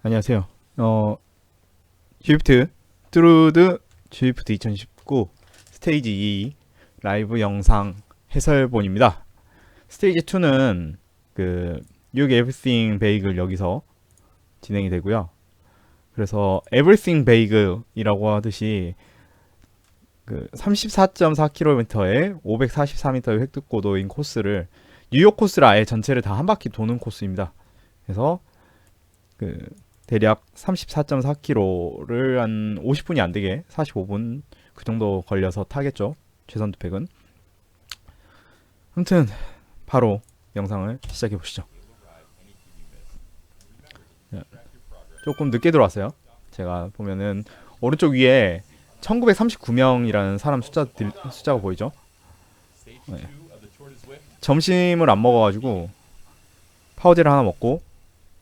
안녕하세요. GWT 트루드 GWT 2019 스테이지 2 라이브 영상 해설본입니다. 스테이지 2는 그 뉴욕 에브리띵 베이글 여기서 진행이 되고요. 그래서 에브리띵 베이글이라고 하듯이 그 34.4km에 544m의 획득고도인 코스를 뉴욕 코스를 아예 전체를 다 한 바퀴 도는 코스입니다. 그래서 그 대략 34.4km를 한 50분이 안 되게 45분 그 정도 걸려서 타겠죠. 최선두 팩은. 아무튼 바로 영상을 시작해 보시죠. 조금 늦게 들어왔어요. 제가 보면은 오른쪽 위에 1939명이라는 사람 숫자가 보이죠? 네. 점심을 안 먹어가지고 파우제를 하나 먹고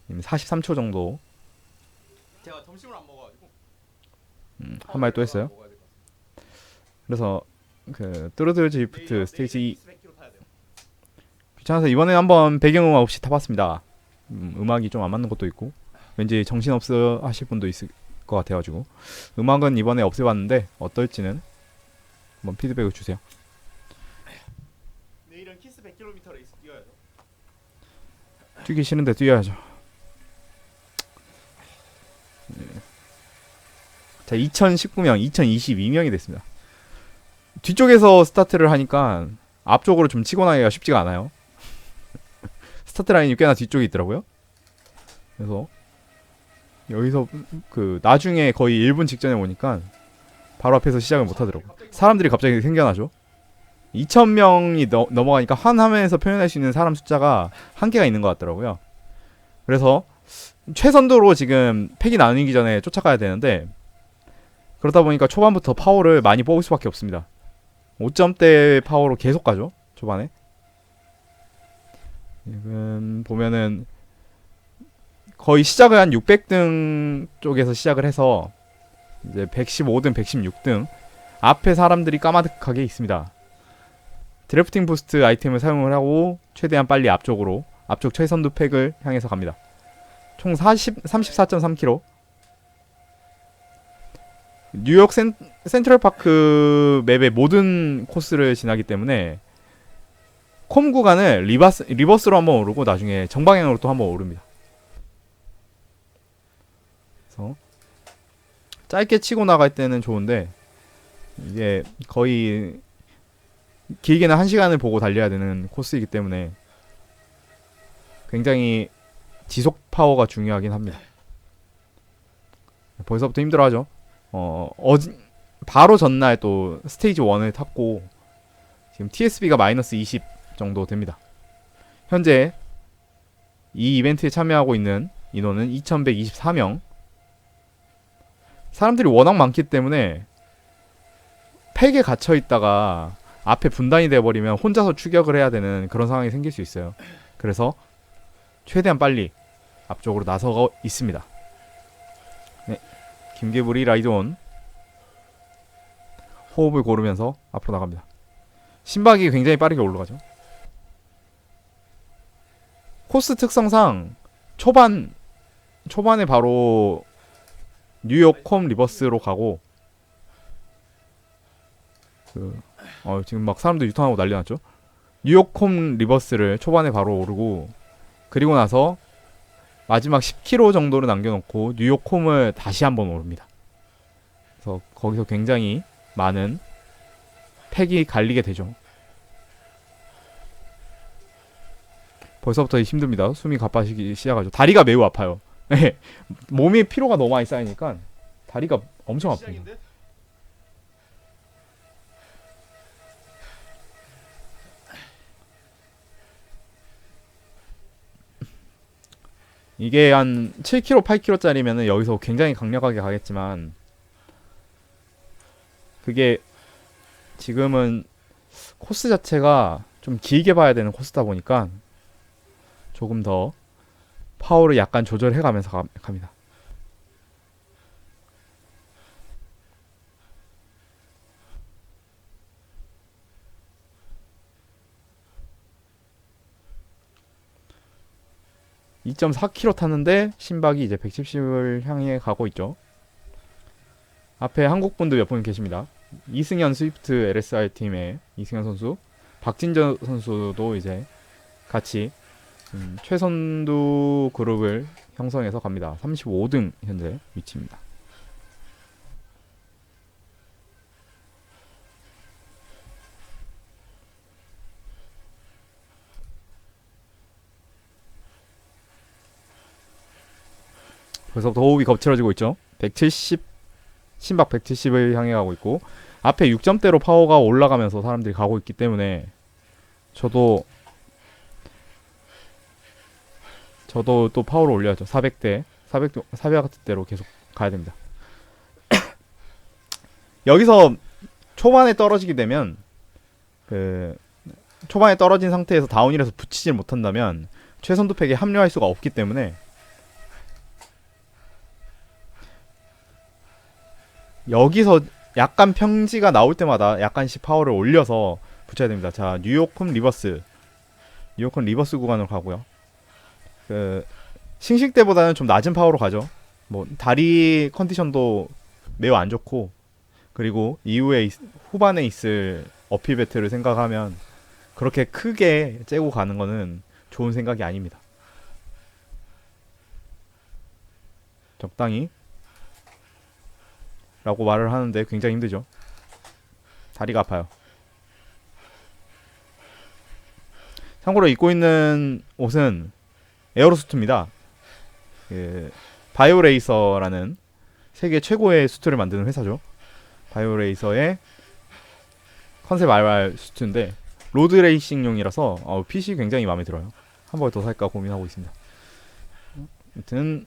43초 정도 제가 점심을 안 먹어가지고 한 마디 또 했어요. 그래서 그 뚜르드 지프트 스테이지 2 귀찮아서 이번에 한번 배경음악 없이 타봤습니다. 음악이 좀 안 맞는 것도 있고 왠지 정신없어 하실 분도 있을 것 같아가지고 음악은 이번에 없애봤는데 어떨지는 한번 피드백을 주세요. 내일은 키스 100km 레이스 뛰어야죠. 뛰기 싫은데 뛰어야죠. 자, 2019명, 2022명이 됐습니다. 뒤쪽에서 스타트를 하니까 앞쪽으로 좀 치고 나기가 쉽지가 않아요. 스타트 라인이 꽤나 뒤쪽에 있더라고요. 그래서 여기서 그 나중에 거의 1분 직전에 오니까 바로 앞에서 시작을 못 하더라고요. 사람들이 갑자기 생겨나죠. 2,000명이 넘어가니까 한 화면에서 표현할 수 있는 사람 숫자가 한계가 있는 것 같더라고요. 그래서 최선도로 지금 팩이 나뉘기 전에 쫓아가야 되는데 그러다 보니까 초반부터 파워를 많이 뽑을 수밖에 없습니다. 5점대 파워로 계속 가죠. 초반에. 지금 보면은 거의 시작을 한 600등 쪽에서 시작을 해서 이제 115등, 116등 앞에 사람들이 까마득하게 있습니다. 드래프팅 부스트 아이템을 사용을 하고 최대한 빨리 앞쪽 최선두 팩을 향해서 갑니다. 총 34.3km. 뉴욕 센트럴파크 맵의 모든 코스를 지나기 때문에 콤 구간을 리버스로 한번 오르고 나중에 정방향으로 또 한번 오릅니다. 그래서 짧게 치고 나갈 때는 좋은데 이게 거의 길게는 1시간을 보고 달려야 되는 코스이기 때문에 굉장히 지속 파워가 중요하긴 합니다. 벌써부터 힘들어하죠. 바로 전날 또 스테이지 1을 탔고 지금 TSB가 마이너스 20 정도 됩니다. 현재 이 이벤트에 참여하고 있는 인원은 2124명. 사람들이 워낙 많기 때문에 팩에 갇혀 있다가 앞에 분단이 돼버리면 혼자서 추격을 해야 되는 그런 상황이 생길 수 있어요. 그래서 최대한 빨리 앞쪽으로 나서고 있습니다. 네, 김계부리 라이드온 호흡을 고르면서 앞으로 나갑니다. 심박이 굉장히 빠르게 올라가죠. 코스 특성상 초반에 바로 뉴욕 콤 리버스로 가고 지금 막 사람들 유턴하고 난리 났죠. 뉴욕 콤 리버스를 초반에 바로 오르고 그리고 나서 마지막 10km 정도를 남겨놓고 뉴욕 콤을 다시 한번 오릅니다. 그래서 거기서 굉장히 많은 팩이 갈리게 되죠. 벌써부터 힘듭니다. 숨이 가빠지기 시작하죠. 다리가 매우 아파요. 몸이 피로가 너무 많이 쌓이니까 다리가 엄청 아픕니다. 이게 한 7km, 8km짜리면은 여기서 굉장히 강력하게 가겠지만 그게 지금은 코스 자체가 좀 길게 봐야 되는 코스다 보니까 조금 더 파워를 약간 조절해 가면서 갑니다. 2.4km 탔는데 심박이 이제 170을 향해 가고 있죠. 앞에 한국 분들 몇 분 계십니다. 이승현 스위프트 LSI 팀의 이승현 선수, 박진저 선수도 이제 같이 최선두 그룹을 형성해서 갑니다. 35등 현재 위치입니다. 벌써부터 호흡이 거칠어지고 있죠. 170 심박 170을 향해 가고 있고 앞에 6점대로 파워가 올라가면서 사람들이 가고 있기 때문에 저도 또 파워를 올려야죠. 400대로 계속 가야 됩니다. 여기서 초반에 떨어지게 되면 초반에 떨어진 상태에서 다운힐에서 붙이질 못한다면 최선두 팩에 합류할 수가 없기 때문에 여기서 약간 평지가 나올 때마다 약간씩 파워를 올려서 붙여야 됩니다. 자, 뉴요콘 리버스 구간으로 가고요. 싱싱 때보다는 좀 낮은 파워로 가죠. 뭐 다리 컨디션도 매우 안 좋고, 그리고 이후에 후반에 있을 어필 배틀을 생각하면 그렇게 크게 째고 가는 거는 좋은 생각이 아닙니다. 적당히 라고 말을 하는데 굉장히 힘들죠. 다리가 아파요. 참고로 입고 있는 옷은 에어로수트입니다. 바이오레이서라는 세계 최고의 수트를 만드는 회사죠. 바이오레이서의 컨셉 RR 수트인데 로드레이싱용이라서 핏이 굉장히 마음에 들어요. 한 벌 더 살까 고민하고 있습니다. 아무튼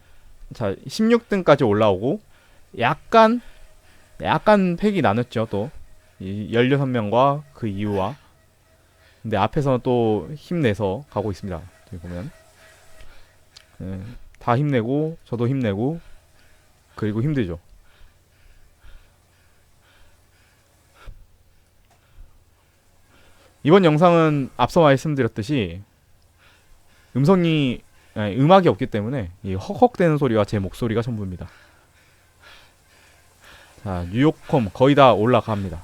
자, 16등까지 올라오고 약간 팩이 나눴죠. 또 16명과 그 이후와. 근데 앞에서는 또 힘내서 가고 있습니다. 여기 보면 다 힘내고 저도 힘내고 그리고 힘들죠. 이번 영상은 앞서 말씀드렸듯이 음악이 없기 때문에 이 헉헉대는 소리와 제 목소리가 전부입니다. 자, 뉴욕컴 거의 다 올라갑니다.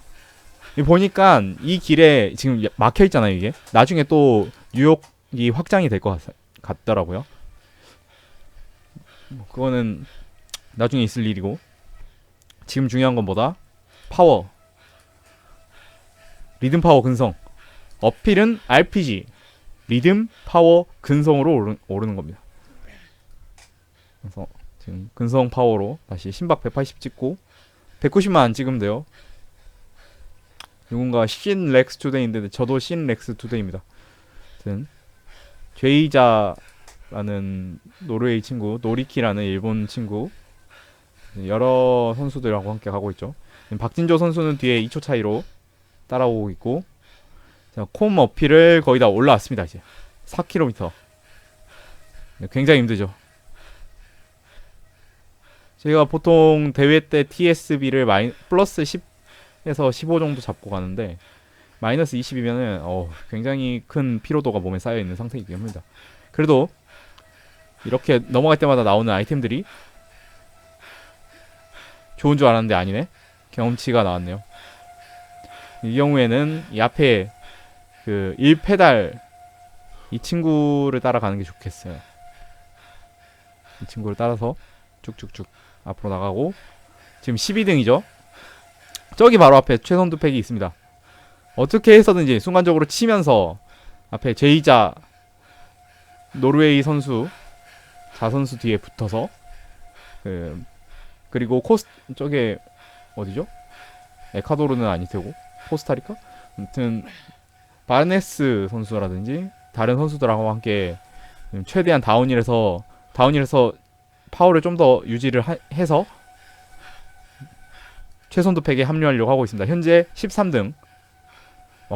보니까 이 길에 지금 막혀 있잖아요. 이게 나중에 또 뉴욕이 확장이 될 것 같더라고요. 그거는 나중에 있을 일이고, 지금 중요한 건 뭐다? 파워, 리듬, 파워, 근성. 어필은 RPG, 리듬, 파워, 근성으로 오르는 겁니다. 그래서 지금 근성 파워로 다시 심박 180 찍고 190만 안 찍으면 돼요. 누군가 신 렉스 투데이인데 저도 신 렉스 투데이입니다. 아무튼 제이자라는 노르웨이 친구, 노리키라는 일본 친구, 여러 선수들하고 함께 가고 있죠. 박진조 선수는 뒤에 2초 차이로 따라오고 있고, 자, 콤 어필을 거의 다 올라왔습니다. 이제 4km. 굉장히 힘들죠. 제가 보통 대회 때 TSB를 플러스 10에서 15 정도 잡고 가는데 마이너스 20이면은 굉장히 큰 피로도가 몸에 쌓여 있는 상태이기 합니다. 그래도 이렇게 넘어갈 때마다 나오는 아이템들이 좋은 줄 알았는데 아니네. 경험치가 나왔네요. 이 경우에는 이 앞에 그 1페달 이 친구를 따라가는 게 좋겠어요. 이 친구를 따라서 쭉쭉쭉 앞으로 나가고, 지금 12등이죠. 저기 바로 앞에 최선두 팩이 있습니다. 어떻게 해서든지 순간적으로 치면서 앞에 제이자 노르웨이 선수 자선수 뒤에 붙어서 그리고 저게 어디죠? 에콰도르는 아닐 테고 코스타리카? 아무튼 바네스 선수라든지 다른 선수들하고 함께 최대한 다운힐에서 파워를 좀 더 유지를 해서 최선두 팩에 합류하려고 하고 있습니다. 현재 13등.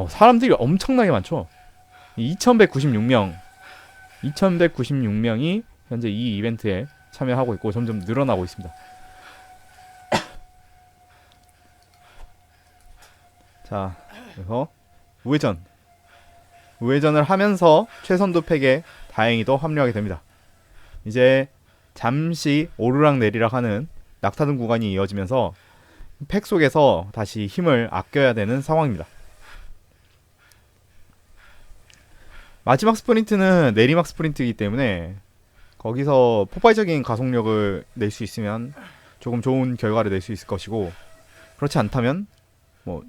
사람들이 엄청나게 많죠. 2196명이 현재 이 이벤트에 참여하고 있고 점점 늘어나고 있습니다. 자, 그래서 우회전을 하면서 최선두 팩에 다행히도 합류하게 됩니다. 이제 잠시 오르락 내리락 하는 낙타등 구간이 이어지면서 팩 속에서 다시 힘을 아껴야 되는 상황입니다. 마지막 스프린트는 내리막 스프린트이기 때문에 거기서 폭발적인 가속력을 낼 수 있으면 조금 좋은 결과를 낼 수 있을 것이고, 그렇지 않다면 뭐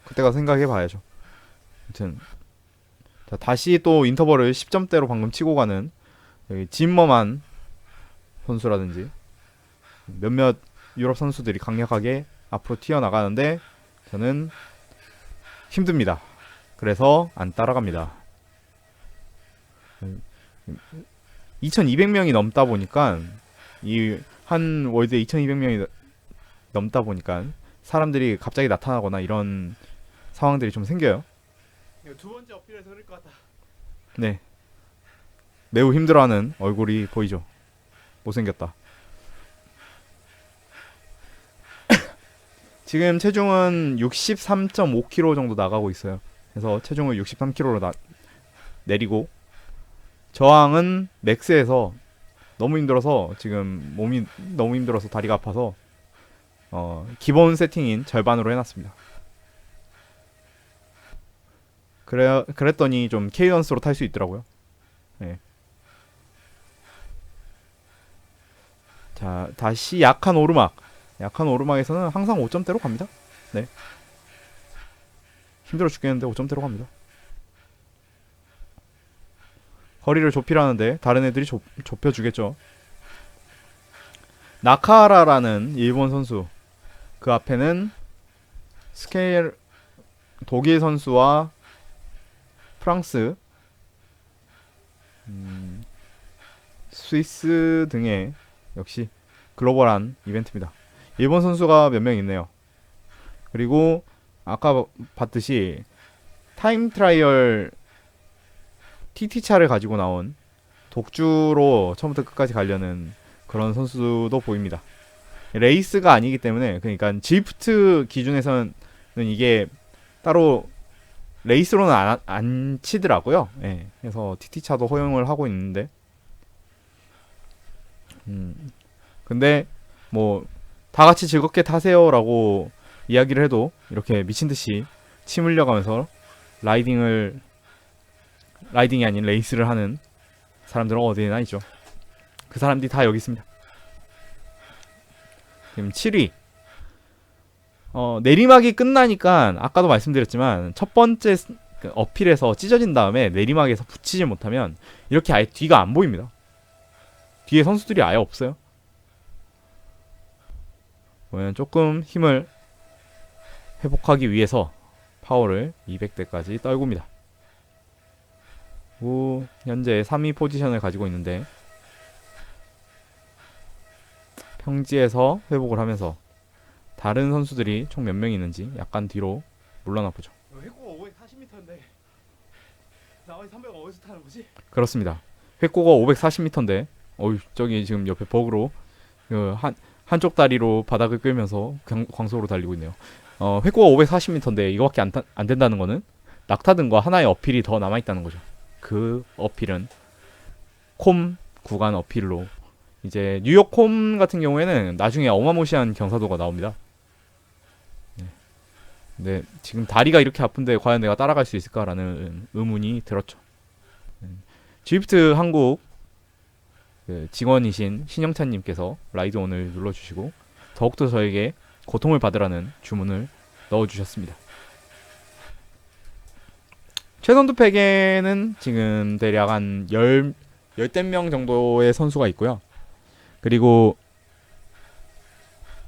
그때가 생각해 봐야죠. 아무튼 자, 다시 또 인터벌을 10점대로 방금 치고 가는 여기 짐머만 선수라든지 몇몇 유럽 선수들이 강력하게 앞으로 튀어나가는데 저는 힘듭니다. 그래서 안 따라갑니다. 2200명이 넘다 보니까 이 한 월드에 2200명이 넘다 보니까 사람들이 갑자기 나타나거나 이런 상황들이 좀 생겨요. 이거 두 번째 어필에서 그럴 것 같다. 네. 매우 힘들어하는 얼굴이 보이죠. 못생겼다. 지금 체중은 63.5kg 정도 나가고 있어요. 그래서 체중을 63kg로 내리고, 저항은 맥스에서 너무 힘들어서 지금 몸이 너무 힘들어서 다리가 아파서 기본 세팅인 절반으로 해놨습니다. 그랬더니 좀 케이던스로 탈 수 있더라고요. 네. 자, 다시 약한 오르막. 약한 오르막에서는 항상 5점대로 갑니다. 네. 힘들어 죽겠는데 5점대로 갑니다. 거리를 좁히라는데 다른 애들이 좁혀주겠죠. 나카라라는 일본 선수, 그 앞에는 스케일 독일 선수와 프랑스, 스위스 등의 역시 글로벌한 이벤트입니다. 일본 선수가 몇 명 있네요. 그리고 아까 봤듯이 타임 트라이얼 TT차를 가지고 나온 독주로 처음부터 끝까지 가려는 그런 선수도 보입니다. 레이스가 아니기 때문에, 그러니까 지프트 기준에서는 이게 따로 레이스로는 안 치더라고요. 예. 그래서 TT차도 허용을 하고 있는데, 근데 뭐 다 같이 즐겁게 타세요라고 이야기를 해도 이렇게 미친 듯이 침 흘려가면서 라이딩이 아닌 레이스를 하는 사람들은 어디에나 있죠. 그 사람들이 다 여기 있습니다. 지금 7위. 내리막이 끝나니까 아까도 말씀드렸지만 첫 번째 어필에서 찢어진 다음에 내리막에서 붙이지 못하면 이렇게 아예 뒤가 안 보입니다. 뒤에 선수들이 아예 없어요. 조금 힘을 회복하기 위해서 파워를 200대까지 떨굽니다. 현재 3위 포지션을 가지고 있는데 평지에서 회복을 하면서 다른 선수들이 총 몇 명 있는지 약간 뒤로 물러나 보죠. 회고가 540m인데 나머지 300은 어디서 타는 거지? 그렇습니다. 회고가 540m인데 저기 지금 옆에 버그로 한쪽 다리로 바닥을 끌면서 광속으로 달리고 있네요. 회고가 540m인데 이거밖에 안 된다는 거는 낙타등과 하나의 어필이 더 남아있다는 거죠. 그 어필은 콤 구간 어필로, 이제 뉴욕 콤 같은 경우에는 나중에 어마무시한 경사도가 나옵니다. 네, 지금 다리가 이렇게 아픈데 과연 내가 따라갈 수 있을까라는 의문이 들었죠. 지프트 한국 직원이신 신영찬님께서 라이드 오늘 눌러주시고 더욱더 저에게 고통을 받으라는 주문을 넣어주셨습니다. 최선두 팩에는 지금 대략 한 열댓 명 정도의 선수가 있고요. 그리고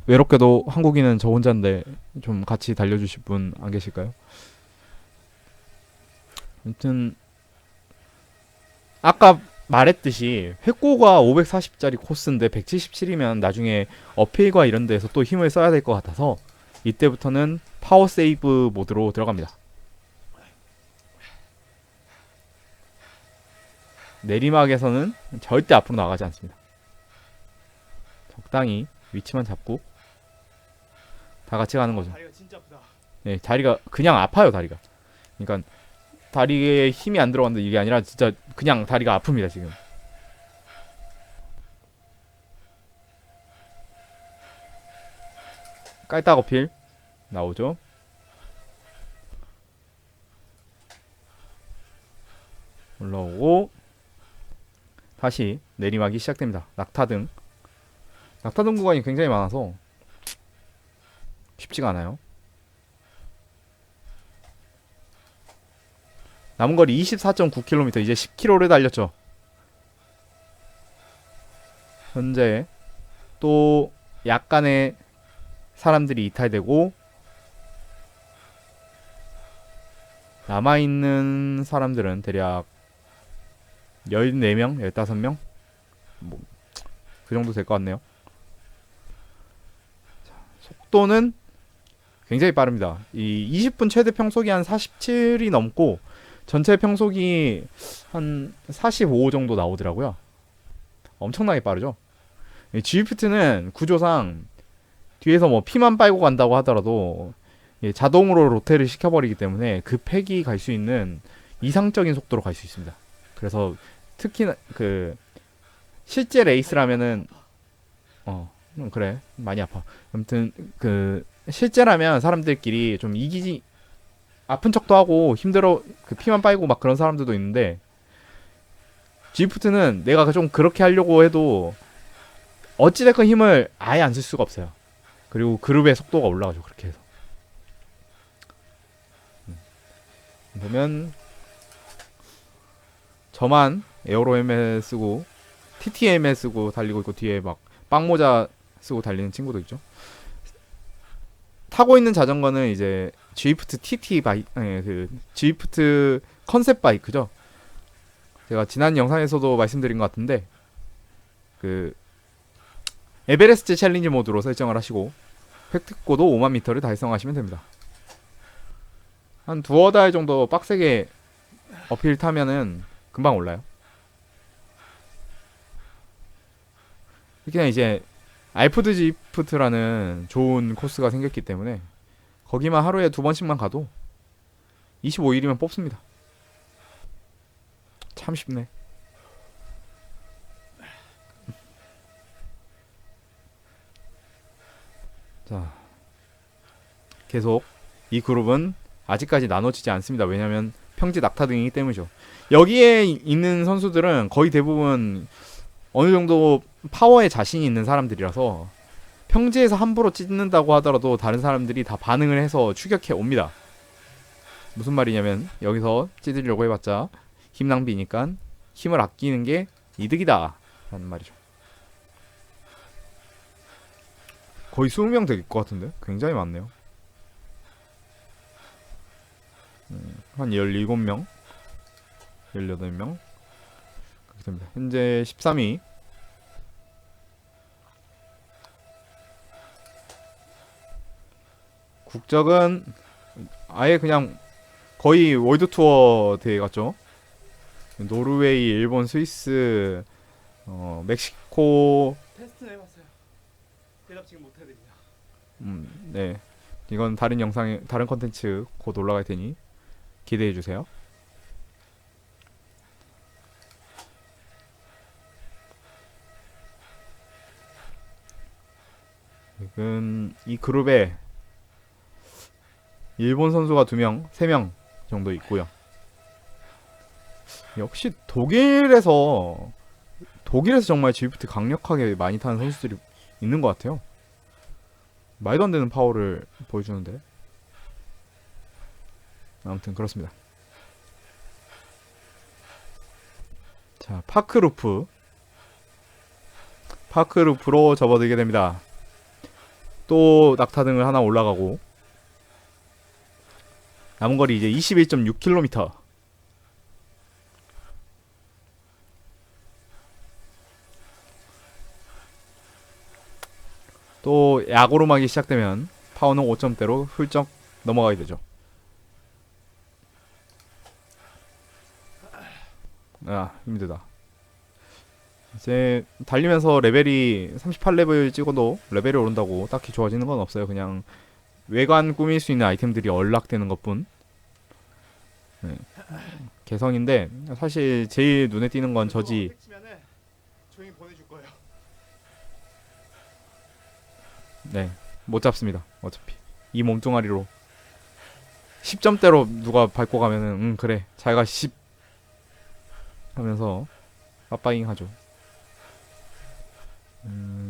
외롭게도 한국인은 저 혼자인데 좀 같이 달려주실 분 안 계실까요? 아무튼 아까 말했듯이 회고가 540짜리 코스인데 177이면 나중에 어필과 이런 데서 또 힘을 써야 될 것 같아서 이때부터는 파워 세이브 모드로 들어갑니다. 내리막에서는 절대 앞으로 나가지 않습니다. 적당히 위치만 잡고 다 같이 가는 거죠. 다리가 진짜 아프다. 네, 다리가 그냥 아파요. 다리가. 그러니까 다리에 힘이 안 들어간다 이게 아니라 진짜 그냥 다리가 아픕니다 지금. 깔딱 어필 나오죠. 올라오고 다시 내리막이 시작됩니다. 낙타등 구간이 굉장히 많아서 쉽지가 않아요. 남은 거리 24.9km, 이제 10km를 달렸죠. 현재 또 약간의 사람들이 이탈되고 남아있는 사람들은 대략 14명, 15명? 뭐, 그 정도 될 것 같네요. 자, 속도는 굉장히 빠릅니다. 이 20분 최대 평속이 한 47이 넘고 전체 평속이 한 45 정도 나오더라고요. 엄청나게 빠르죠. 이 G프트는 구조상 뒤에서 뭐 피만 빨고 간다고 하더라도 자동으로 로테를 시켜버리기 때문에 그 팩이 갈 수 있는 이상적인 속도로 갈 수 있습니다. 그래서 특히나 그 실제 레이스라면은 그래 많이 아파. 아무튼 그 실제라면 사람들끼리 좀 이기지 아픈 척도 하고 힘들어 그 피만 빨고 막 그런 사람들도 있는데 G프트는 내가 좀 그렇게 하려고 해도 어찌됐건 힘을 아예 안 쓸 수가 없어요. 그리고 그룹의 속도가 올라가죠. 그렇게 해서 보면 저만 에어로 헬멧 쓰고 TT 헬멧 쓰고 달리고 있고 뒤에 막 빵모자 쓰고 달리는 친구도 있죠. 타고 있는 자전거는 이제 G프트 TT 바이 그 G프트 컨셉 바이크죠. 제가 지난 영상에서도 말씀드린 것 같은데 그 에베레스트 챌린지 모드로 설정을 하시고 획득고도 5만 미터를 달성하시면 됩니다. 한 두어 달 정도 빡세게 어필 타면은 금방 올라요. 특히나 이제 알프드 지프트라는 좋은 코스가 생겼기 때문에 거기만 하루에 2번씩만 가도 25일이면 뽑습니다. 참 쉽네. 자, 계속 이 그룹은 아직까지 나눠지지 않습니다. 왜냐면 평지 낙타 등이기 때문이죠. 여기에 있는 선수들은 거의 대부분 어느 정도 파워에 자신이 있는 사람들이라서 평지에서 함부로 찢는다고 하더라도 다른 사람들이 다 반응을 해서 추격해 옵니다. 무슨 말이냐면 여기서 찢으려고 해봤자 힘 낭비니까 힘을 아끼는 게 이득이다 라는 말이죠. 거의 20명 될 것 같은데? 굉장히 많네요. 한 17명 18명 그렇게 됩니다. 현재 13위. 국적은 아예 그냥 거의 월드 투어 대회 같죠. 노르웨이, 일본, 스위스, 멕시코. 테스트는 해봤어요. 대답 지금 못 해드립니다. 네. 이건 다른 영상에 다른 컨텐츠 곧 올라갈 테니 기대해 주세요. 지금 이 그룹에 일본 선수가 2명, 3명 정도 있고요. 역시 독일에서 정말 GFT 강력하게 많이 타는 선수들이 있는 것 같아요. 말도 안 되는 파워를 보여주는데. 아무튼 그렇습니다. 자, 파크루프로 접어들게 됩니다. 또 낙타등을 하나 올라가고 남은 거리 이제 21.6km. 또 야구로막이 시작되면 파워는 5점대로 훌쩍 넘어가게 되죠. 아, 힘들다. 이제 달리면서 레벨이 38레벨 찍어도 레벨이 오른다고 딱히 좋아지는 건 없어요. 그냥 외관 꾸밀 수 있는 아이템들이 언락되는 것뿐. 네. 개성인데 사실 제일 눈에 띄는 건 저지. 조용히 보내줄 거예요. 네, 못 잡습니다. 어차피 이 몸뚱아리로 10점대로 누가 밟고 가면은 그래 자기가 10 하면서 빠빠잉 하죠.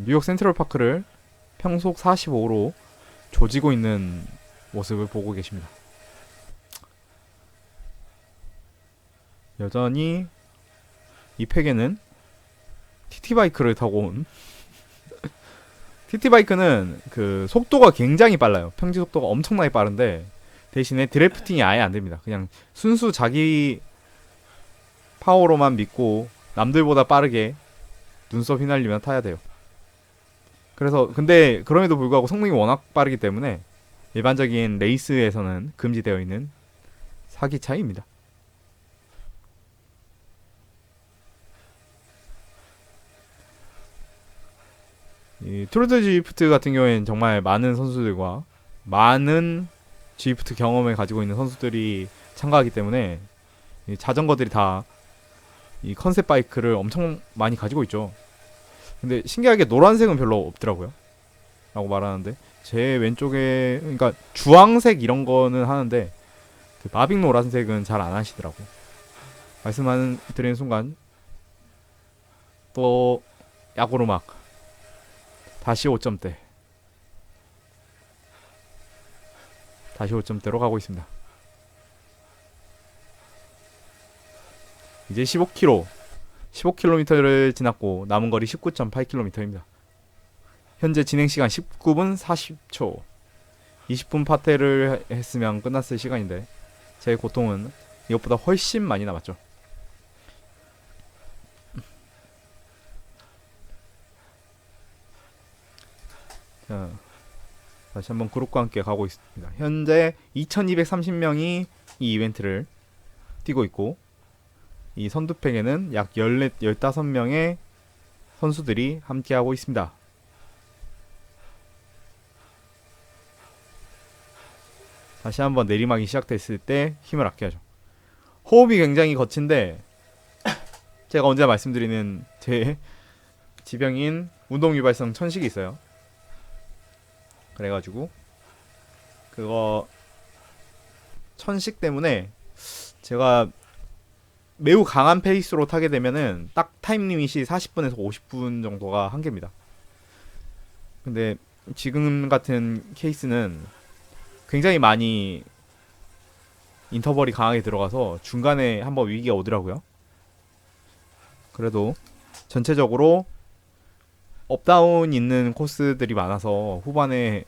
뉴욕 센트럴파크를 평속 45로 조지고 있는 모습을 보고 계십니다. 여전히 이 팩에는 TT바이크를 타고 온 TT바이크는 그 속도가 굉장히 빨라요. 평지 속도가 엄청나게 빠른데 대신에 드래프팅이 아예 안됩니다. 그냥 순수 자기 파워로만 믿고 남들보다 빠르게 눈썹 휘날리며 타야 돼요. 그래서 근데 그럼에도 불구하고 성능이 워낙 빠르기 때문에 일반적인 레이스에서는 금지되어 있는 사기차입니다. 이 트루드 지프트 같은 경우에는 정말 많은 선수들과 많은 지프트 경험을 가지고 있는 선수들이 참가하기 때문에 이 자전거들이 다 이 컨셉 바이크를 엄청 많이 가지고 있죠. 근데 신기하게 노란색은 별로 없더라고요. 라고 말하는데 제 왼쪽에 그러니까 주황색 이런 거는 하는데 그 마빅 노란색은 잘 안 하시더라고. 말씀하는 드리는 순간 또 야구르막 다시 5점대 다시 5점대로 가고 있습니다. 이제 15km를 지났고 남은 거리 19.8km입니다. 현재 진행시간 19분 40초 20분 파테를 했으면 끝났을 시간인데 제 고통은 이것보다 훨씬 많이 남았죠. 자, 다시 한번 그룹과 함께 가고 있습니다. 현재 2230명이 이 이벤트를 뛰고 있고 이 선두팩에는 약 14, 15명의 선수들이 함께하고 있습니다. 다시 한번 내리막이 시작됐을 때 힘을 아껴야죠. 호흡이 굉장히 거친데 제가 언제 말씀드리는 제 지병인 운동유발성 천식이 있어요. 그래가지고 그거 천식 때문에 제가 매우 강한 페이스로 타게 되면은 딱 타임 리밋이 40분에서 50분 정도가 한계입니다. 근데 지금 같은 케이스는 굉장히 많이 인터벌이 강하게 들어가서 중간에 한번 위기가 오더라고요. 그래도 전체적으로 업다운 있는 코스들이 많아서 후반에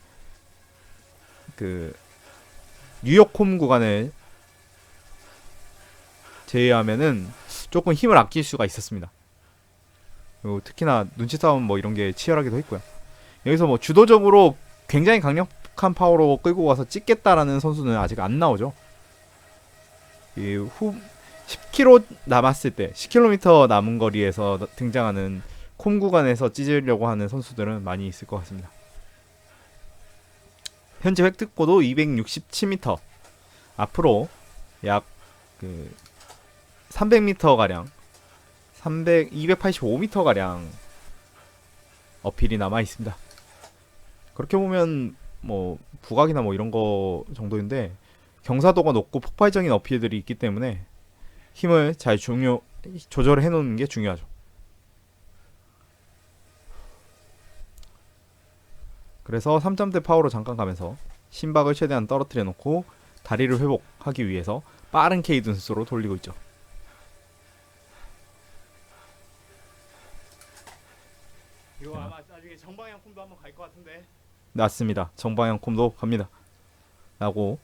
그 뉴욕 홈 구간을 제외하면은 조금 힘을 아낄 수가 있었습니다. 그리고 특히나 눈치 싸움 뭐 이런 게 치열하기도 했고요. 여기서 뭐 주도적으로 굉장히 강력한 파워로 끌고 가서 찍겠다라는 선수는 아직 안 나오죠. 이 후 10km 남았을 때 10km 남은 거리에서 등장하는 콤 구간에서 찢으려고 하는 선수들은 많이 있을 것 같습니다. 현재 획득고도 267m 앞으로 약 300m 가량 285m 가량 어필이 남아 있습니다. 그렇게 보면 뭐 부각이나 뭐 이런 거 정도인데 경사도가 높고 폭발적인 어필들이 있기 때문에 힘을 잘 조절해 놓는 게 중요하죠. 그래서 3점대 파워로 잠깐 가면서 심박을 최대한 떨어뜨려 놓고 다리를 회복하기 위해서 빠른 케이든스로 돌리고 있죠. 이거 아마 나중에 정방향 콤도 한번 갈 것 같은데. 맞습니다. 정방향 콤도 갑니다. 라고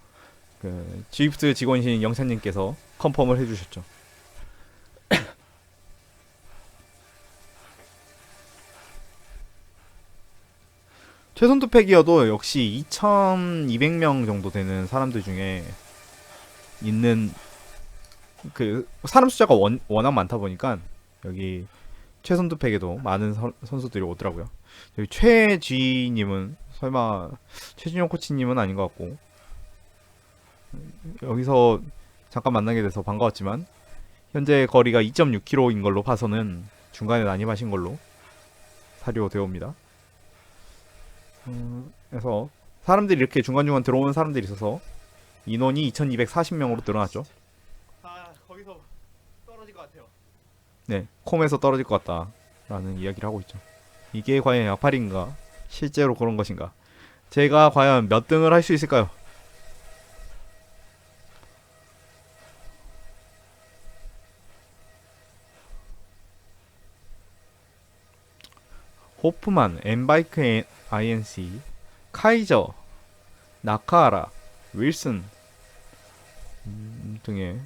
그 지프트 직원이신 영찬님께서 컨펌을 해주셨죠. 최선두 팩이어도 역시 2200명 정도 되는 사람들 중에 있는 그 사람 숫자가 워낙 많다 보니까 여기 최선두 팩에도 많은 선수들이 오더라고요. 여기 최쥐님은 설마 최준용 코치님은 아닌 것 같고 여기서 잠깐 만나게 돼서 반가웠지만 현재 거리가 2.6km인 걸로 봐서는 중간에 난입하신 걸로 사료되어 옵니다. 그래서 사람들이 이렇게 중간중간 들어오는 사람들이 있어서 인원이 2240명으로 늘어났죠. 아 거기서 떨어질 것 같아요. 네, 콤에서 떨어질 것 같다라는 이야기를 하고 있죠. 이게 과연 약팔인가? 실제로 그런 것인가? 제가 과연 몇 등을 할 수 있을까요? 호프만, 엠바이크 INC, 카이저, 나카하라, 윌슨 등의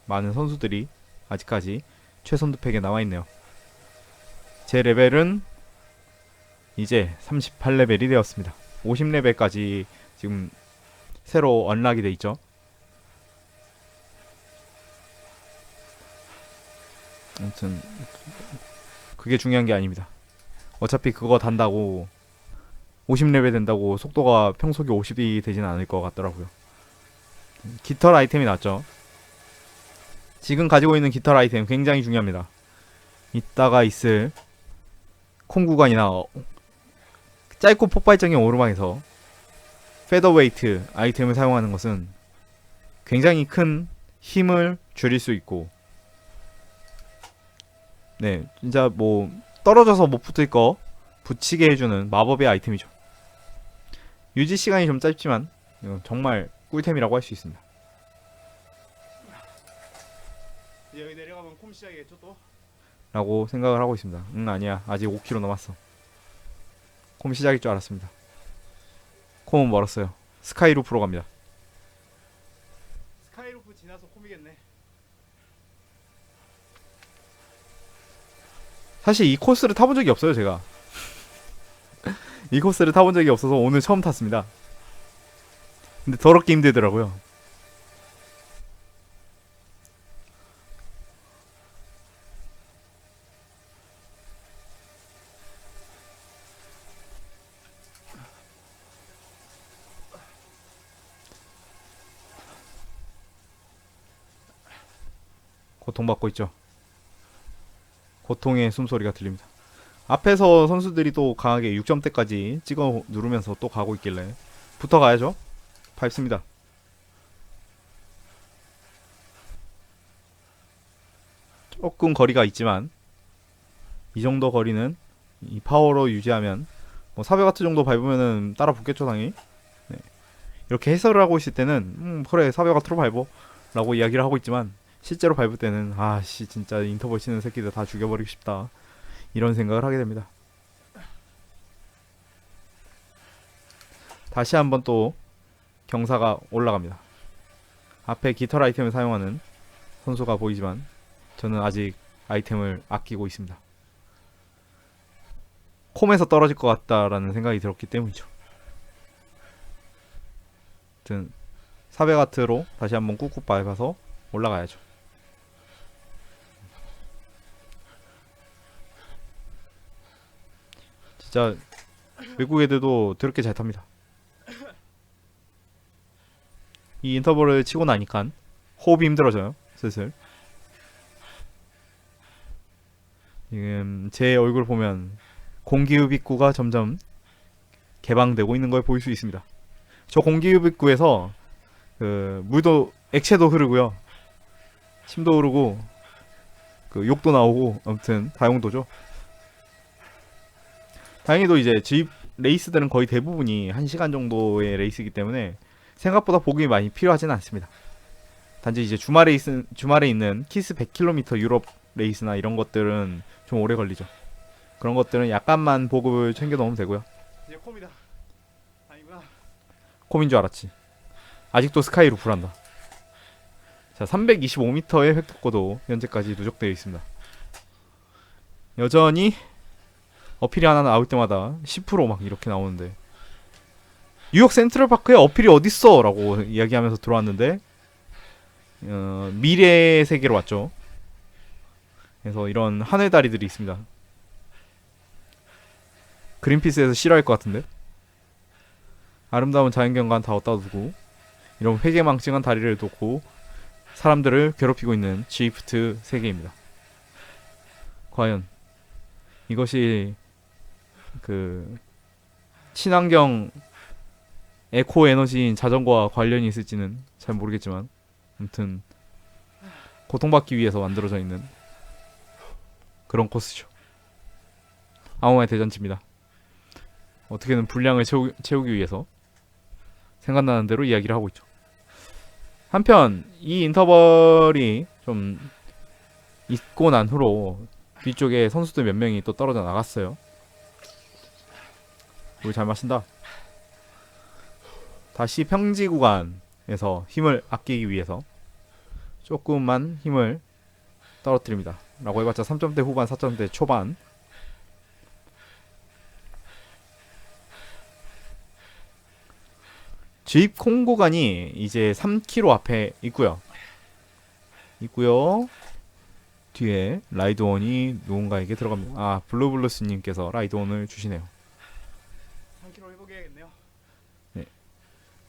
많은 선수들이 아직까지 최선두 팩에 나와있네요. 제 레벨은 이제 38레벨이 되었습니다. 50레벨까지 지금 새로 언락이 돼 있죠. 아무튼 그게 중요한 게 아닙니다. 어차피 그거 단다고 50레벨 된다고 속도가 평속이 50이 되지는 않을 것 같더라고요. 깃털 아이템이 났죠. 지금 가지고 있는 깃털 아이템 굉장히 중요합니다. 이따가 있을 콤 구간이나 짧고 폭발적인 오르막에서 페더웨이트 아이템을 사용하는 것은 굉장히 큰 힘을 줄일 수 있고, 네, 진짜 뭐 떨어져서 못 붙을 거 붙이게 해주는 마법의 아이템이죠. 유지 시간이 좀 짧지만 이건 정말 꿀템이라고 할 수 있습니다. 이제 여기 내려가면 콤 시작이겠죠 또? 라고 생각을 하고 있습니다. 아니야, 아직 5km 남았어. 콤 시작일 줄 알았습니다. 콤은 멀었어요. 스카이루프로 갑니다. 스카이루프 지나서 콤이겠네. 사실 이 코스를 타본 적이 없어요, 제가. 이 코스를 타본 적이 없어서 오늘 처음 탔습니다. 근데 더럽게 힘들더라고요. 고통받고 있죠. 고통의 숨소리가 들립니다. 앞에서 선수들이 또 강하게 6점대까지 찍어 누르면서 또 가고 있길래 붙어가야죠. 밟습니다. 조금 거리가 있지만 이 정도 거리는 이 파워로 유지하면 뭐 400W 정도 밟으면은 따라 붙겠죠, 당연히. 네. 이렇게 해설을 하고 있을 때는 그래 400W로 밟어 라고 이야기를 하고 있지만, 실제로 밟을 때는 아씨 진짜 인터벌 치는 새끼들 다 죽여버리고 싶다 이런 생각을 하게 됩니다. 다시 한번 또 경사가 올라갑니다. 앞에 깃털 아이템을 사용하는 선수가 보이지만 저는 아직 아이템을 아끼고 있습니다. 콤에서 떨어질 것 같다라는 생각이 들었기 때문이죠. 아무튼 400W로 다시 한번 꾹꾹 밟아서 올라가야죠. 진짜 외국 애들도 더럽게 잘 탑니다. 이 인터벌을 치고 나니까 호흡이 힘들어져요, 슬슬. 지금 제 얼굴 보면 공기흡입구가 점점 개방되고 있는 걸 볼 수 있습니다. 저 공기흡입구에서 그 물도 액체도 흐르고요, 침도 흐르고 그 욕도 나오고, 아무튼 다용도죠. 다행히도 이제 주입 레이스들은 거의 대부분이 1시간 정도의 레이스이기 때문에 생각보다 보급이 많이 필요하지는 않습니다. 단지 이제 주말에 있는 키스 100km 유럽 레이스나 이런 것들은 좀 오래 걸리죠. 그런 것들은 약간만 보급을 챙겨 넣으면 되고요. 이제 콤이다. 아니구나. 콤인 줄 알았지. 아직도 스카이루프란다. 자, 325m의 획득고도 현재까지 누적되어 있습니다. 여전히 어필이 하나 나올 때마다 10%막 이렇게 나오는데, 뉴욕 센트럴파크에 어필이 어딨어 라고 이야기하면서 들어왔는데 미래의 세계로 왔죠. 그래서 이런 하늘다리들이 있습니다. 그린피스에서 싫어할 것 같은데. 아름다운 자연경관 다 어디다 두고 이런 회개망증한 다리를 놓고 사람들을 괴롭히고 있는 지프트 세계입니다. 과연 이것이 그 친환경 에코 에너지인 자전거와 관련이 있을지는 잘 모르겠지만 아무튼 고통받기 위해서 만들어져 있는 그런 코스죠. 아무 말 대잔치입니다. 어떻게든 분량을 채우기 위해서 생각나는 대로 이야기를 하고 있죠. 한편 이 인터벌이 좀 있고 난 후로 뒤쪽에 선수들 몇 명이 또 떨어져 나갔어요. 물 잘 마신다. 다시 평지 구간에서 힘을 아끼기 위해서 조금만 힘을 떨어뜨립니다. 라고 해봤자 3점대 후반, 4점대 초반. 주입 콩 구간이 이제 3km 앞에 있고요. 뒤에 라이드원이 누군가에게 들어갑니다. 아, 블루블루스님께서 라이드원을 주시네요. 3km 해보겠네요.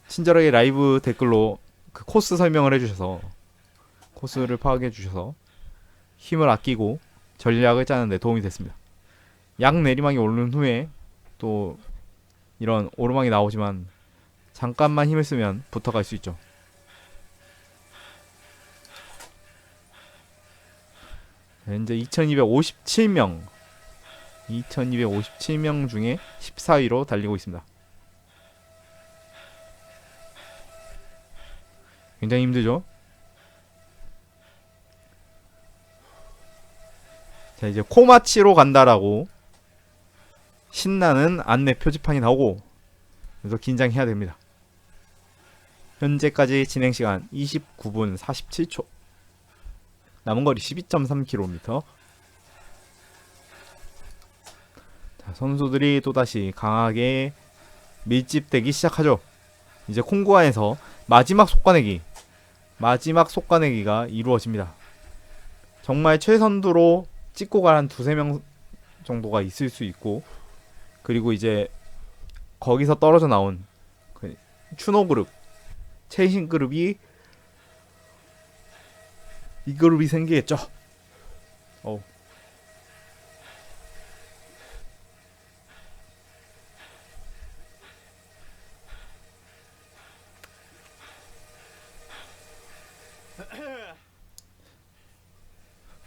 친절하게 라이브 댓글로 그 코스 설명을 해주셔서 코스를 파악해주셔서 힘을 아끼고 전략을 짜는데 도움이 됐습니다. 약 내리막이 오른 후에 또 이런 오르막이 나오지만 잠깐만 힘을 쓰면 붙어갈 수 있죠. 현재 2257명 중에 14위로 달리고 있습니다. 굉장히 힘들죠? 자, 이제 코마치로 간다라고 신나는 안내 표지판이 나오고, 그래서 긴장해야 됩니다. 현재까지 진행시간 29분 47초, 남은 거리 12.3km. 자, 선수들이 또다시 강하게 밀집되기 시작하죠. 이제 콩구안에서 마지막 속가내기가 이루어집니다. 정말 최선두로 찍고 갈 한 두세 명 정도가 있을 수 있고, 그리고 이제 거기서 떨어져 나온 그 추노 그룹, 최신 그룹이 이 그룹이 생기겠죠.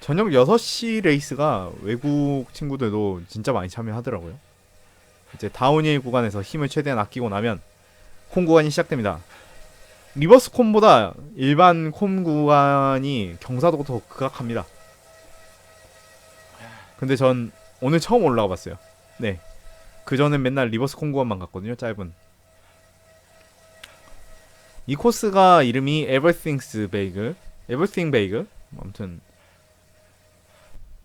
저녁 6시 레이스가 외국 친구들도 진짜 많이 참여하더라고요. 이제 다운힐 구간에서 힘을 최대한 아끼고 나면 콤 구간이 시작됩니다. 리버스 콤보다 일반 콤 구간이 경사도가 더 극악합니다. 근데 전 오늘 처음 올라가 봤어요. 네, 그전엔 맨날 리버스 콤 구간만 갔거든요. 짧은. 이 코스가 이름이 Everything Bagel. 아무튼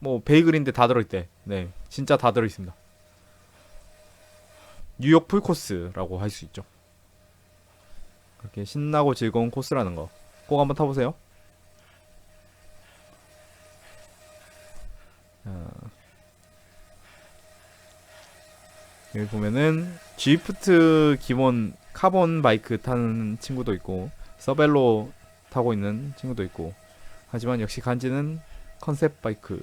뭐 베이글인데 다 들어있대. 네, 진짜 다 들어있습니다. 뉴욕 풀코스라고 할 수 있죠. 그렇게 신나고 즐거운 코스라는 거 꼭 한번 타보세요. 여기 보면은 G프트 기본 카본 바이크 타는 친구도 있고, 서벨로 타고 있는 친구도 있고, 하지만 역시 간지는 컨셉 바이크.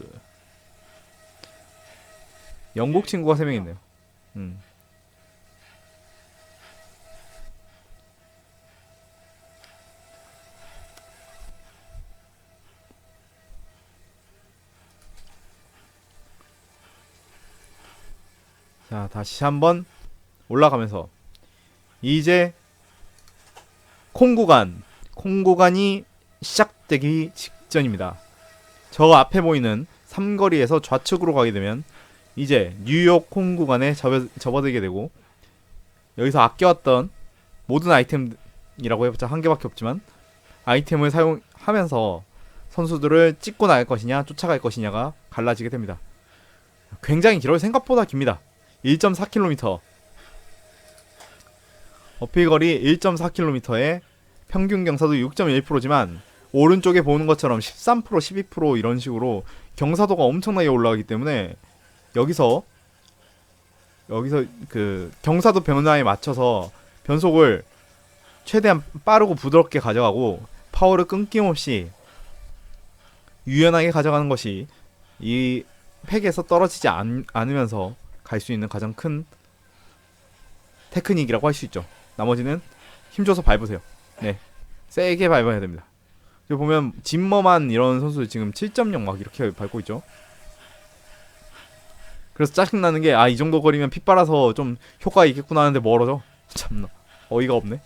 영국 친구가 3명 있네요. 자, 다시 한번 올라가면서 이제 콩 구간이 시작되기 직전입니다. 저 앞에 보이는 삼거리에서 좌측으로 가게 되면 이제 뉴욕 콩 구간에 접어들게 되고, 여기서 아껴왔던 모든 아이템이라고 해봤자 한 개밖에 없지만 아이템을 사용하면서 선수들을 찍고 나갈 것이냐 쫓아갈 것이냐가 갈라지게 됩니다. 굉장히 길어요. 생각보다 깁니다. 1.4km. 어필거리 1.4km에 평균 경사도 6.1%지만 오른쪽에 보는 것처럼 13%, 12% 이런 식으로 경사도가 엄청나게 올라가기 때문에 여기서 그 경사도 변화에 맞춰서 변속을 최대한 빠르고 부드럽게 가져가고 파워를 끊김없이 유연하게 가져가는 것이 이 팩에서 떨어지지 않으면서 갈 수 있는 가장 큰 테크닉이라고 할 수 있죠. 나머지는 힘줘서 밟으세요. 네, 세게 밟아야 됩니다. 여기 보면 짐머만 이런 선수 지금 7.0 막 이렇게 밟고 있죠. 그래서 짜증나는 게 이 정도 거리면 핏 빨아서 좀 효과가 있겠구나 하는데 멀어져. 참나 어이가 없네.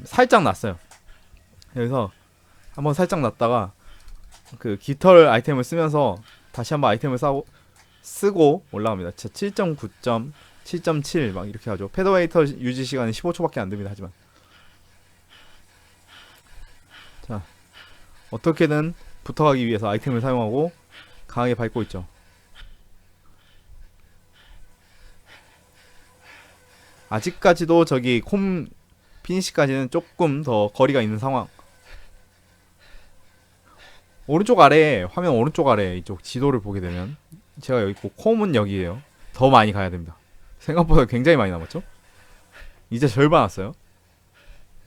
살짝 났어요. 여기서 한번 살짝 났다가 그 깃털 아이템을 쓰면서 다시 한번 아이템을 쓰고 올라갑니다. 7.9점 7.7 막 이렇게 하죠. 패더웨이터 유지 시간은 15초밖에 안 됩니다. 하지만 자, 어떻게든 붙어가기 위해서 아이템을 사용하고 강하게 밟고 있죠. 아직까지도 저기 콤 피니시까지는 조금 더 거리가 있는 상황. 오른쪽 아래, 화면 오른쪽 아래 이쪽 지도를 보게 되면 제가 여기 있고 콤은 여기에요. 더 많이 가야 됩니다. 생각보다 굉장히 많이 남았죠? 이제 절반 왔어요.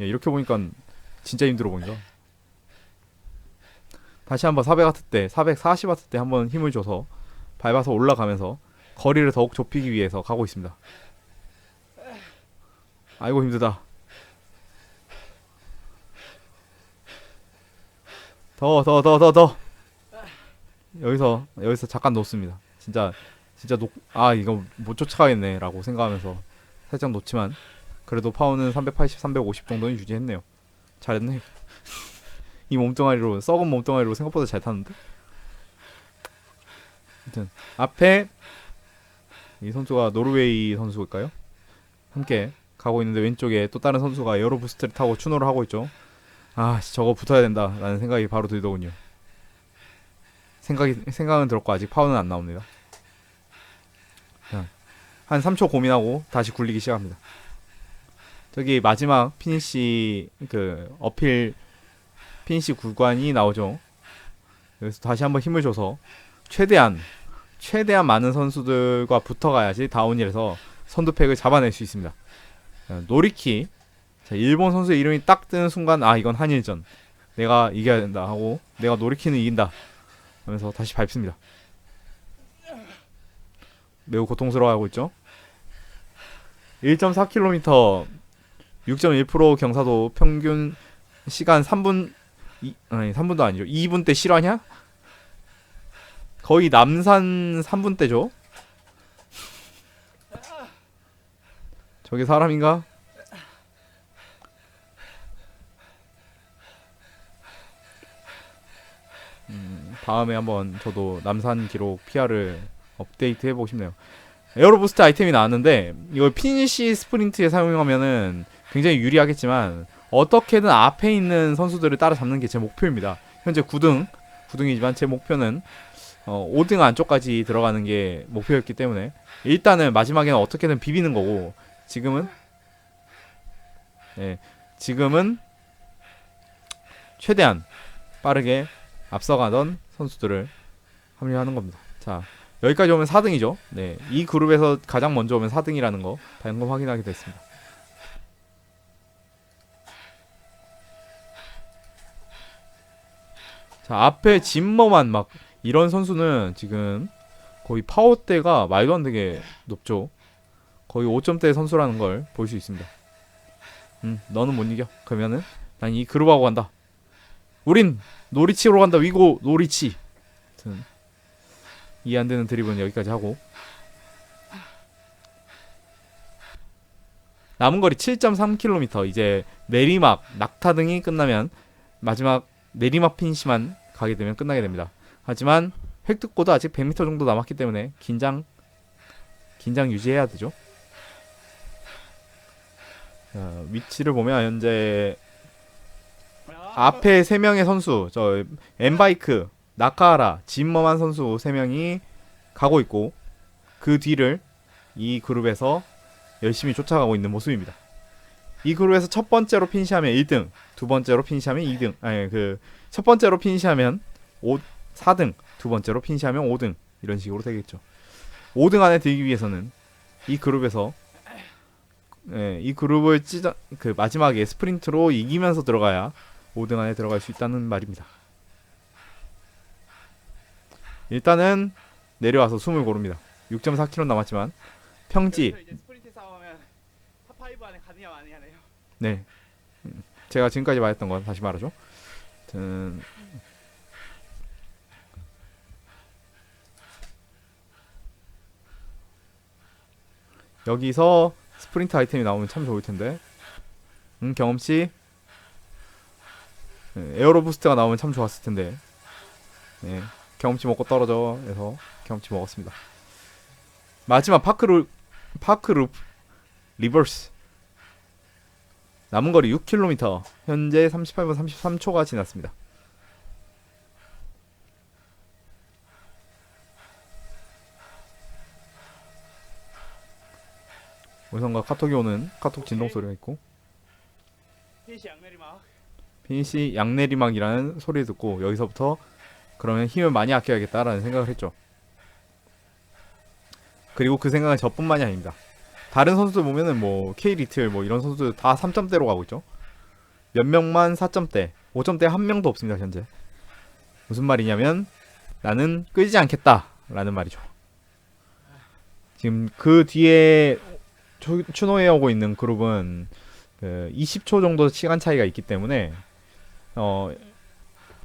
예, 이렇게 보니까 진짜 힘들어 보인다. 다시 한번 400W 때, 440W 때 한번 힘을 줘서 밟아서 올라가면서 거리를 더욱 좁히기 위해서 가고 있습니다. 아이고 힘들다. 더. 여기서 잠깐 놓습니다. 진짜 이거 못 쫓아가겠네 라고 생각하면서 살짝 놓지만 그래도 파워는 380, 350 정도는 유지했네요. 잘했네. 이 몸뚱아리로, 썩은 몸뚱아리로 생각보다 잘 타는데? 아무튼 앞에 이 선수가 노르웨이 선수일까요? 함께 가고 있는데 왼쪽에 또 다른 선수가 에어로 부스트를 타고 추노를 하고 있죠. 저거 붙어야 된다 라는 생각이 바로 들더군요. 생각은 들었고 아직 파워는 안 나옵니다. 한 3초 고민하고 다시 굴리기 시작합니다. 저기 마지막 피니시 그 어필 피니시 구간이 나오죠. 여기서 다시 한번 힘을 줘서 최대한 많은 선수들과 붙어가야지 다운힐에서 선두팩을 잡아낼 수 있습니다. 노리키. 자, 일본 선수의 이름이 딱 뜨는 순간 이건 한일전, 내가 이겨야 된다 하고 내가 노리키는 이긴다 하면서 다시 밟습니다. 매우 고통스러워하고 있죠. 1.4km 6.1% 경사도 평균 시간 3분 아니 3분도 아니죠. 2분대 실화냐? 거의 남산 3분대죠. 저게 사람인가? 다음에 한번 저도 남산 기록 PR을 업데이트 해보고 싶네요. 에어로부스트 아이템이 나왔는데 이걸 피니시 스프린트에 사용하면은 굉장히 유리하겠지만 어떻게든 앞에 있는 선수들을 따라잡는 게 제 목표입니다. 현재 9등이지만 제 목표는 5등 안쪽까지 들어가는 게 목표였기 때문에 일단은 마지막에는 어떻게든 비비는 거고 지금은 최대한 빠르게 앞서가던 선수들을 합류하는 겁니다. 자, 여기까지 오면 4등이죠. 네, 이 그룹에서 가장 먼저 오면 4등이라는 거 방금 확인하게 됐습니다. 자, 앞에 짐머만 막 이런 선수는 지금 거의 파워대가 말도 안 되게 높죠. 거의 5점대 선수라는 걸 볼 수 있습니다. 너는 못 이겨. 그러면은 난 이 그룹하고 간다. 우린 노리치로 간다. 위고 노리치. 이해 안 되는 드립은 여기까지 하고 남은 거리 7.3km. 이제 내리막 낙타 등이 끝나면 마지막 내리막 피니시만 가게 되면 끝나게 됩니다. 하지만 획득고도 아직 100m 정도 남았기 때문에 긴장 유지해야 되죠. 자, 위치를 보면 현재 앞에 3명의 선수, 저 엠바이크, 나카하라, 짐머만 선수 3명이 가고 있고 그 뒤를 이 그룹에서 열심히 쫓아가고 있는 모습입니다. 이 그룹에서 첫 번째로 피니시하면 1등, 두 번째로 피니시하면 2등, 첫 번째로 피니시하면 4등, 두 번째로 피니시하면 5등, 이런 식으로 되겠죠. 5등 안에 들기 위해서는 이 그룹에서 이 그룹을 마지막에 스프린트로 이기면서 들어가야 5등 안에 들어갈 수 있다는 말입니다. 일단은 내려와서 숨을 고릅니다. 6.4km 남았지만 평지. 여기서 이제 스프린트 싸움하면 탑5 안에 가느냐 마느냐네요. 네. 제가 지금까지 말했던 건 다시 말하죠. 여기서 스프린트 아이템이 나오면 참 좋을 텐데. 경험치. 에어로 부스트가 나오면 참 좋았을 텐데. 네. 경험치 먹고 떨어져. 해서 경험치 먹었습니다. 마지막 파크룹 리버스. 남은 거리 6km. 현재 38분 33초가 지났습니다. 우선과 카톡이 오는 카톡 진동 소리가 있고, 피니시 양내리막. 피니시 양내리막이라는 소리를 듣고 여기서부터 그러면 힘을 많이 아껴야겠다라는 생각을 했죠. 그리고 그 생각은 저뿐만이 아닙니다. 다른 선수들 보면은 뭐 K리틀 뭐 이런 선수들 다 3점대로 가고 있죠. 몇 명만 4점대, 5점대 한 명도 없습니다 현재. 무슨 말이냐면 나는 끄지 않겠다라는 말이죠. 지금 그 뒤에 추노해 오고 있는 그룹은 20초 정도 시간 차이가 있기 때문에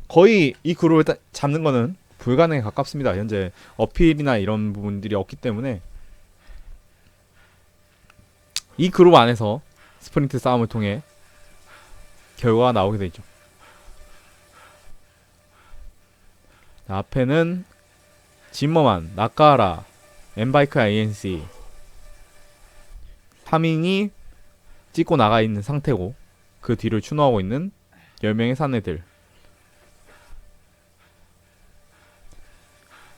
거의 이 그룹을 잡는 거는 불가능에 가깝습니다. 현재 어필이나 이런 부분들이 없기 때문에 이 그룹 안에서 스프린트 싸움을 통해 결과가 나오게 되죠. 앞에는 짐머만, 나카하라, 엠바이크 INC 3인이 찍고 나가 있는 상태고 그 뒤를 추노하고 있는 10명의 사내들.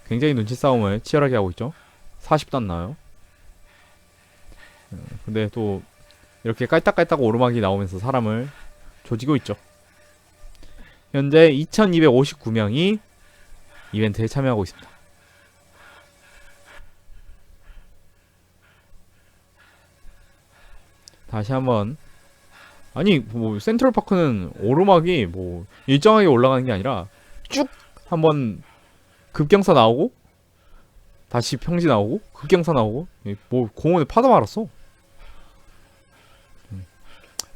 굉장히 눈치 싸움을 치열하게 하고 있죠. 40도 안 나와요. 근데 또 이렇게 깔딱깔딱 오르막이 나오면서 사람을 조지고 있죠. 현재 2259명이 이벤트에 참여하고 있습니다. 다시 한번, 아니 뭐 센트럴파크는 오르막이 뭐 일정하게 올라가는 게 아니라 쭉 한번 급경사 나오고 다시 평지 나오고 급경사 나오고, 뭐 공원에 파도 말았어.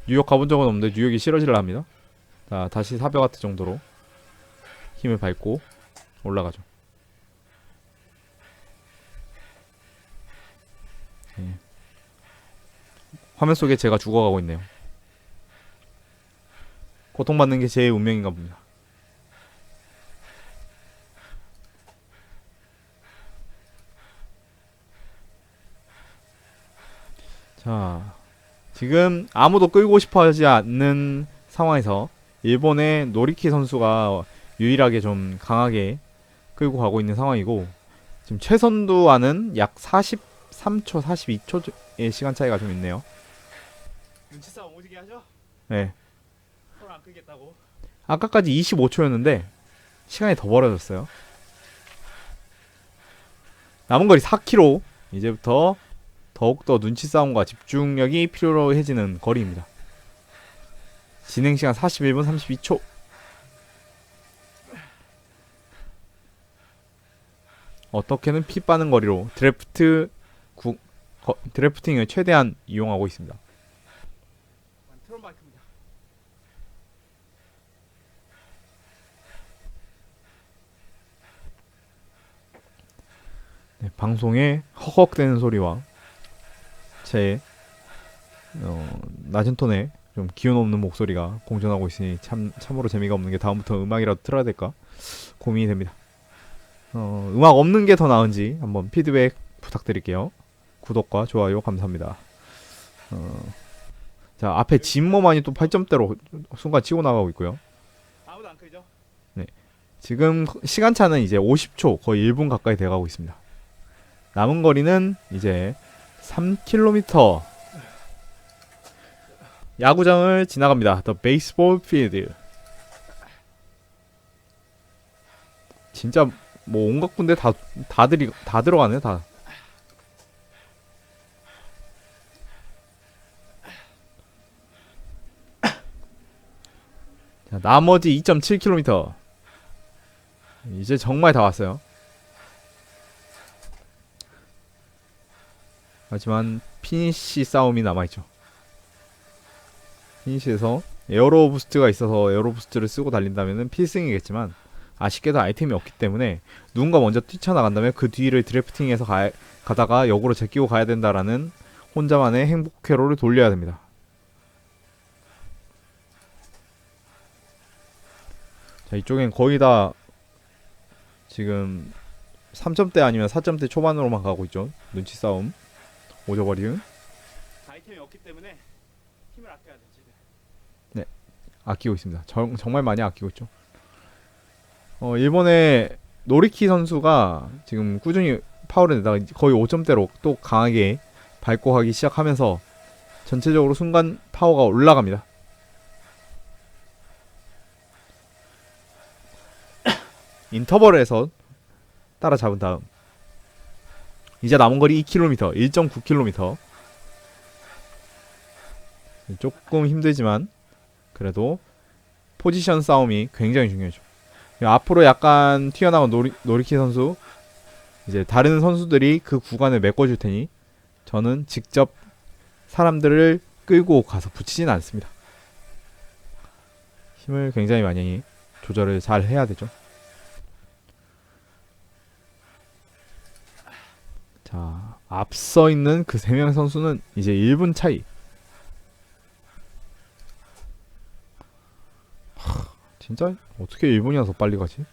뉴욕 가본 적은 없는데 뉴욕이 싫어질라 합니다. 자, 다시 사벽아트 정도로 힘을 밟고 올라가죠. 화면 속에 제가 죽어가고 있네요. 고통받는 게 제 운명인가 봅니다. 자, 지금 아무도 끌고 싶어 하지 않는 상황에서 일본의 노리키 선수가 유일하게 좀 강하게 끌고 가고 있는 상황이고, 지금 최선두와는 약 43초, 42초의 시간 차이가 좀 있네요. 눈치 싸움 오지게 하죠? 네. 서로 안 끌겠다고. 아까까지 25초였는데 시간이 더 벌어졌어요. 남은 거리 4km. 이제부터 더욱더 눈치 싸움과 집중력이 필요해지는 거리입니다. 진행 시간 41분 32초. 어떻게는 피 빠는 거리로 드래프팅을 최대한 이용하고 있습니다. 트론바이크입니다. 네, 방송에 헉헉대는 소리와 제 낮은 톤의 좀 기운 없는 목소리가 공존하고 있으니 참으로 재미가 없는 게 다음부터 음악이라도 틀어야 될까 고민이 됩니다. 음악 없는 게 더 나은지 한번 피드백 부탁드릴게요. 구독과 좋아요 감사합니다. 자, 앞에 진모만이 또 8점대로 순간 치고 나가고 있고요. 아무도 안 끌죠? 네, 지금 시간차는 이제 50초, 거의 1분 가까이 돼가고 있습니다. 남은 거리는 이제 3km. 야구장을 지나갑니다. The Baseball Field. 진짜 뭐 온갖 군데 다 들어가네 다. 자, 나머지 2.7km. 이제 정말 다 왔어요. 하지만 피니시 싸움이 남아있죠. 피니시에서 에어로 부스트가 있어서 에어로 부스트를 쓰고 달린다면 필승이겠지만 아쉽게도 아이템이 없기 때문에 누군가 먼저 뛰쳐나간다면 그 뒤를 드래프팅해서 가다가 역으로 제끼고 가야 된다라는 혼자만의 행복 회로를 돌려야 됩니다. 자, 이쪽엔 거의 다 지금 3점대 아니면 4점대 초반으로만 가고 있죠. 눈치 싸움. 오저버리응. 아이템이 없기 때문에 힘을 아껴야 돼 지금. 네, 아끼고 있습니다. 정말 많이 아끼고 있죠. 일본의 노리키 선수가 지금 꾸준히 파워를 내다가 거의 5점대로 또 강하게 밟고 가기 시작하면서 전체적으로 순간 파워가 올라갑니다. 인터벌에서 따라잡은 다음 이제 남은 거리 2km, 1.9km. 조금 힘들지만 그래도 포지션 싸움이 굉장히 중요하죠. 앞으로 약간 튀어나온 노리키 선수, 이제 다른 선수들이 그 구간을 메꿔줄 테니 저는 직접 사람들을 끌고 가서 붙이진 않습니다. 힘을 굉장히 많이 조절을 잘 해야 되죠. 자, 앞서 있는 그 3명의 선수는 이제 1분 차이. 진짜 어떻게 1분이나 더 빨리 가지?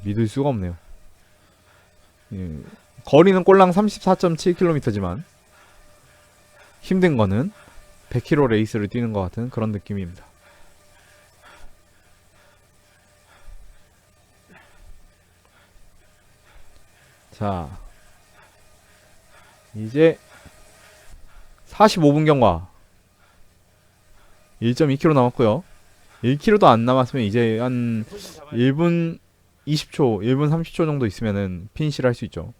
믿을 수가 없네요. 거리는 꼴랑 34.7km지만 힘든 거는 100km 레이스를 뛰는 것 같은 그런 느낌입니다. 자, 이제 45분 경과. 1.2km 남았고요. 1km도 안 남았으면 이제 한 1분 20초, 1분 30초 정도 있으면은 피니시를 할 수 있죠.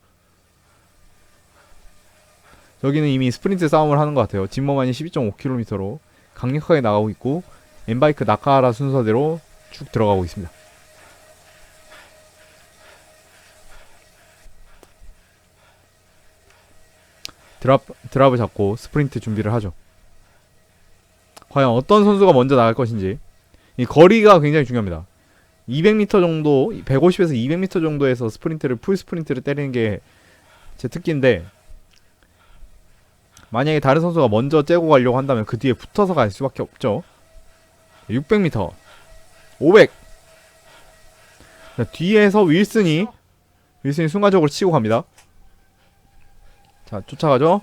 여기는 이미 스프린트 싸움을 하는 것 같아요. 진머만이 12.5km로 강력하게 나가고 있고 엠바이크 나카하라 순서대로 쭉 들어가고 있습니다. 드랍을 잡고 스프린트 준비를 하죠. 과연 어떤 선수가 먼저 나갈 것인지. 이 거리가 굉장히 중요합니다. 200m 정도, 150에서 200m 정도에서 스프린트를, 풀 스프린트를 때리는 게 제 특기인데, 만약에 다른 선수가 먼저 째고 가려고 한다면 그 뒤에 붙어서 갈 수밖에 없죠. 600m, 500. 자, 뒤에서 윌슨이 순간적으로 치고 갑니다. 자, 쫓아가죠.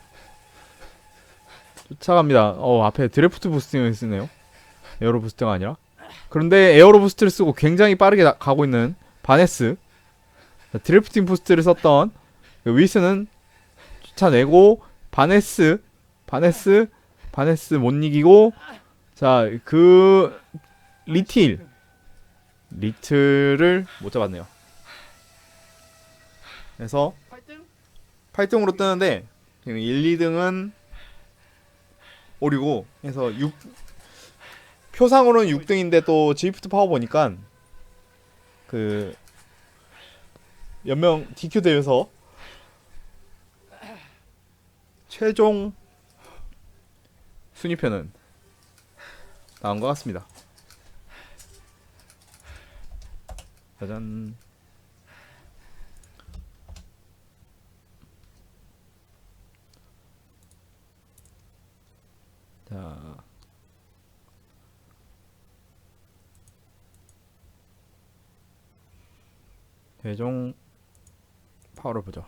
쫓아갑니다. 앞에 드래프트 부스팅을 쓰네요. 에어로 부스트가 아니라. 그런데 에어로 부스트를 쓰고 굉장히 빠르게 가고 있는 바네스. 자, 드래프팅 부스트를 썼던 윌슨은 쫓아내고 바네스 못 이기고. 자, 그 리틀을 못 잡았네요. 그래서 8등으로 뜨는데 1, 2등은 오리고 해서 표상으로는 6등인데 또 지프트 파워 보니까 그 연명 DQ 대회에서 최종 순위표는 나온 것 같습니다. 짜잔. 자, 최종 파워를 보죠.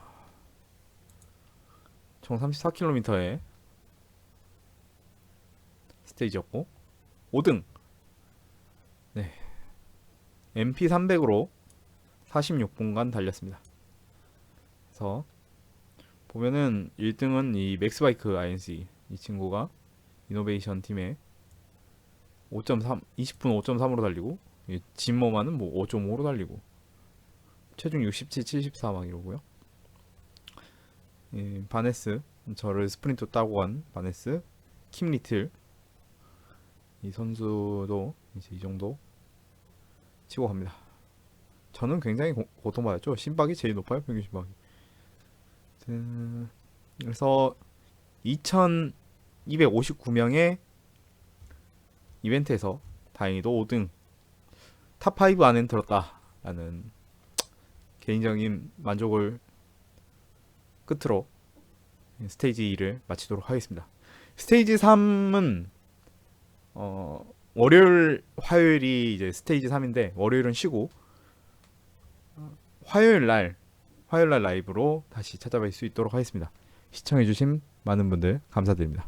총 34km의 스테이지였고 5등. 네, MP300으로 46분간 달렸습니다. 그래서 보면은 1등은 이 맥스바이크 INC, 이 친구가 이노베이션 팀에 5.3, 20분 5.3으로 달리고, 진머만은 뭐 5.5로 달리고, 체중 67, 74 막 이러고요. 바네스, 저를 스프린트 따고 간 바네스, 킴 리틀, 이 선수도 이제 이 정도 치고 갑니다. 저는 굉장히 고통받았죠. 심박이 제일 높아요, 평균 심박이. 그래서 2259명의 이벤트에서 다행히도 5등 탑5 안에 들었다라는 개인적인 만족을 끝으로 스테이지 2를 마치도록 하겠습니다. 스테이지 3은 월요일, 화요일이 이제 스테이지 3인데 월요일은 쉬고 화요일 날 라이브로 다시 찾아뵐 수 있도록 하겠습니다. 시청해주신 많은 분들 감사드립니다.